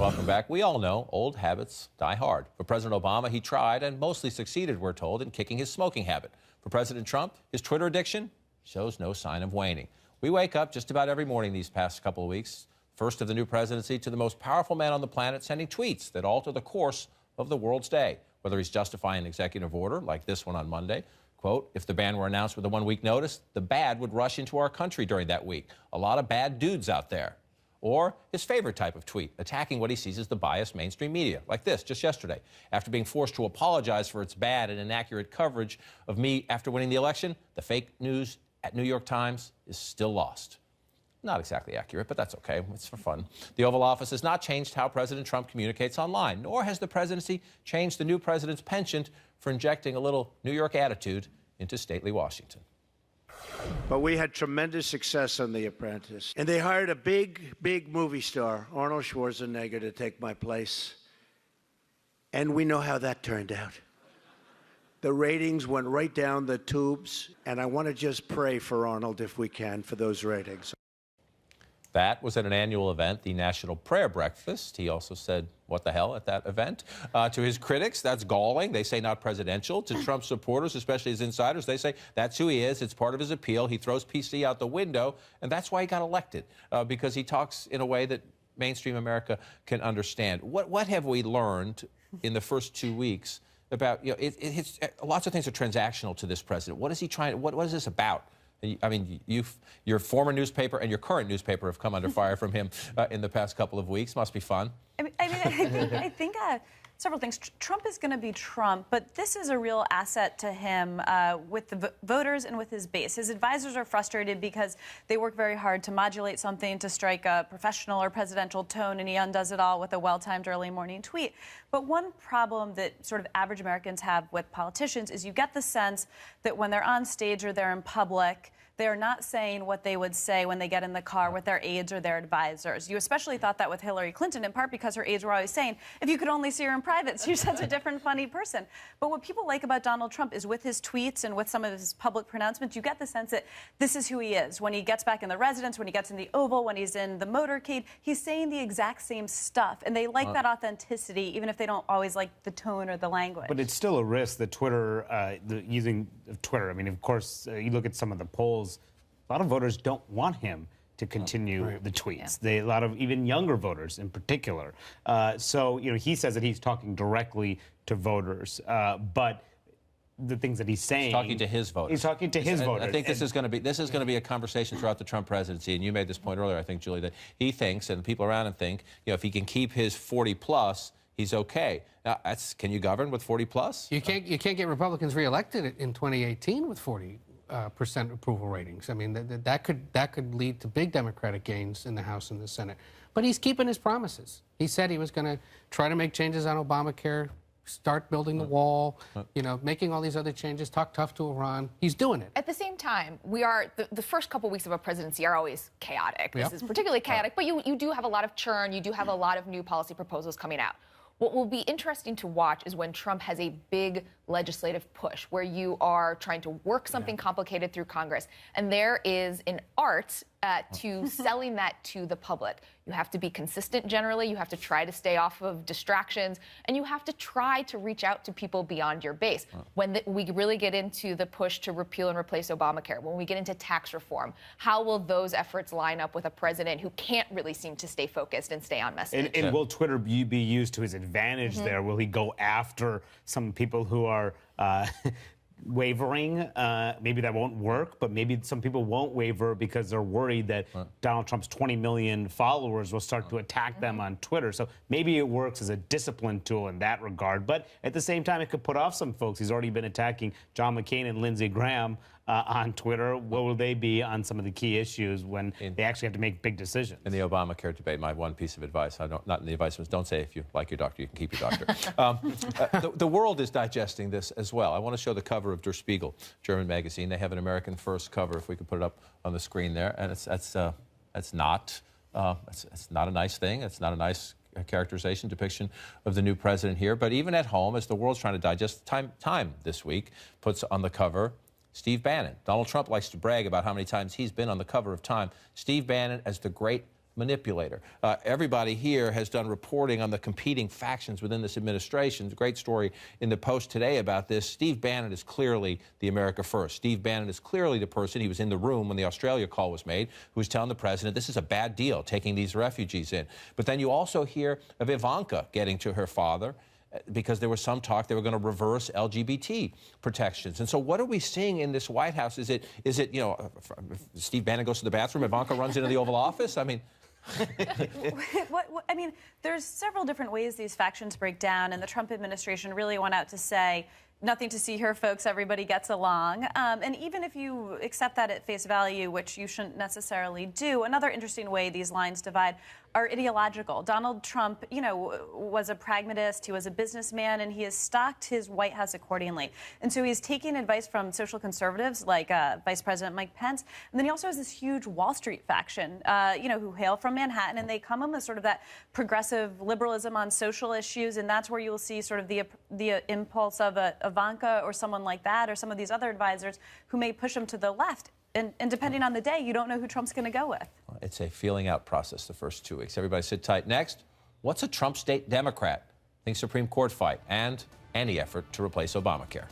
Welcome back. We all know old habits die hard. For President Obama, he tried and mostly succeeded, we're told, in kicking his smoking habit. For President Trump, his Twitter addiction shows no sign of waning. We wake up just about every morning these past couple of weeks, first of the new presidency to the most powerful man on the planet sending tweets that alter the course of the world's day, whether he's justifying an executive order like this one on Monday. Quote, if the ban were announced with a one-week notice, the bad would rush into our country during that week. A lot of bad dudes out there. Or his favorite type of tweet, attacking what he sees as the biased mainstream media, like this, just yesterday. After being forced to apologize for its bad and inaccurate coverage of me after winning the election, the fake news at New York Times is still lost. Not exactly accurate, but that's okay. It's for fun. The Oval Office has not changed how President Trump communicates online, nor has the presidency changed the new president's penchant for injecting a little New York attitude into stately Washington. But we had tremendous success on The Apprentice. And they hired a big movie star, Arnold Schwarzenegger, to take my place. And we know how that turned out. The ratings went right down the tubes. And I want to just pray for Arnold, if we can, for those ratings. That was at an annual event, the National Prayer Breakfast. He also said, what the hell, at that event. To his critics, that's galling. They say not presidential. To Trump supporters, especially his insiders, they say that's who he is. It's part of his appeal. He throws PC out the window, and that's why he got elected, because he talks in a way that mainstream America can understand. What have we learned in the first 2 weeks about, lots of things are transactional to this president. What is he trying, what is this about? I mean, your former newspaper and your current newspaper have come under fire from him in the past couple of weeks. Must be fun. I think several things. Trump is going to be Trump, but this is a real asset to him with the voters and with his base. His advisors are frustrated because they work very hard to modulate something to strike a professional or presidential tone, and he undoes it all with a well-timed early morning tweet. But one problem that sort of average Americans have with politicians is you get the sense that when they're on stage or they're in public, they're not saying what they would say when they get in the car with their aides or their advisors. You especially thought that with Hillary Clinton, in part because her aides were always saying, if you could only see her in private, she's such a different, funny person. But what people like about Donald Trump is with his tweets and with some of his public pronouncements, you get the sense that this is who he is. When he gets back in the residence, when he gets in the Oval, when he's in the motorcade, he's saying the exact same stuff. And they like that authenticity, even if they don't always like the tone or the language. But it's still a risk that Twitter, using Twitter, I mean, of course, you look at some of the polls, a lot of voters don't want him to continue the tweets. A lot of even younger voters in particular. So, he says that he's talking directly to voters, but the things that he's saying... He's talking to his voters. He's talking to his voters. I think this is going to be a conversation throughout the Trump presidency, and you made this point earlier, I think, Julie, that he thinks, and the people around him think, if he can keep his 40-plus, he's okay. Now, can you govern with 40-plus? You can't get Republicans reelected in 2018 with 40% approval ratings. I mean, that could lead to big Democratic gains in the House and the Senate. But he's keeping his promises. He said he was going to try to make changes on Obamacare, start building the wall, making all these other changes, talk tough to Iran. He's doing it. At the same time, the first couple weeks of a presidency are always chaotic. This is particularly chaotic, but you do have a lot of churn. You do have a lot of new policy proposals coming out. What will be interesting to watch is when Trump has a big legislative push where you are trying to work something complicated through Congress. And there is an art to selling that to the public. You have to be consistent generally. You have to try to stay off of distractions. And you have to try to reach out to people beyond your base. When we really get into the push to repeal and replace Obamacare, when we get into tax reform, how will those efforts line up with a president who can't really seem to stay focused and stay on message? And will Twitter be used to his advantage there? Will he go after some people who are wavering? Maybe that won't work, but maybe some people won't waver because they're worried that Donald Trump's 20 million followers will start to attack them on Twitter. So maybe it works as a discipline tool in that regard. But at the same time, it could put off some folks. He's already been attacking John McCain and Lindsey Graham on Twitter. What will they be on some of the key issues when they actually have to make big decisions? In the Obamacare debate, my one piece of advice, not in the advice was don't say if you like your doctor, you can keep your doctor. The world is digesting this as well. I want to show the cover of Der Spiegel, German magazine. They have an American First cover, if we could put it up on the screen there. And it's not a nice thing. It's not a nice characterization, depiction of the new president here. But even at home, as the world's trying to digest, Time this week puts on the cover Steve Bannon. Donald Trump likes to brag about how many times he's been on the cover of Time. Steve Bannon as the great manipulator. Everybody here has done reporting on the competing factions within this administration. There's a great story in the Post today about this. Steve Bannon is clearly the America First. Steve Bannon is clearly the person, he was in the room when the Australia call was made, who was telling the president this is a bad deal, taking these refugees in. But then you also hear of Ivanka getting to her father, because there was some talk they were going to reverse LGBT protections. And so what are we seeing in this White House? Is it you know, Steve Bannon goes to the bathroom, Ivanka runs into the Oval Office? I mean... I mean, there's several different ways these factions break down, and the Trump administration really went out to say, nothing to see here, folks, everybody gets along. And even if you accept that at face value, which you shouldn't necessarily do, another interesting way these lines divide are ideological. Donald Trump, you know, was a pragmatist, he was a businessman, and he has stocked his White House accordingly. And so he's taking advice from social conservatives like Vice President Mike Pence. And then he also has this huge Wall Street faction, you know, who hail from Manhattan, and they come in with sort of that progressive liberalism on social issues, and that's where you'll see sort of the impulse of Ivanka or someone like that, or some of these other advisors who may push him to the left. And depending on the day, you don't know who Trump's going to go with. It's a feeling out process the first 2 weeks. Everybody sit tight. Next, what's a Trump state Democrat? Think Supreme Court fight and any effort to replace Obamacare.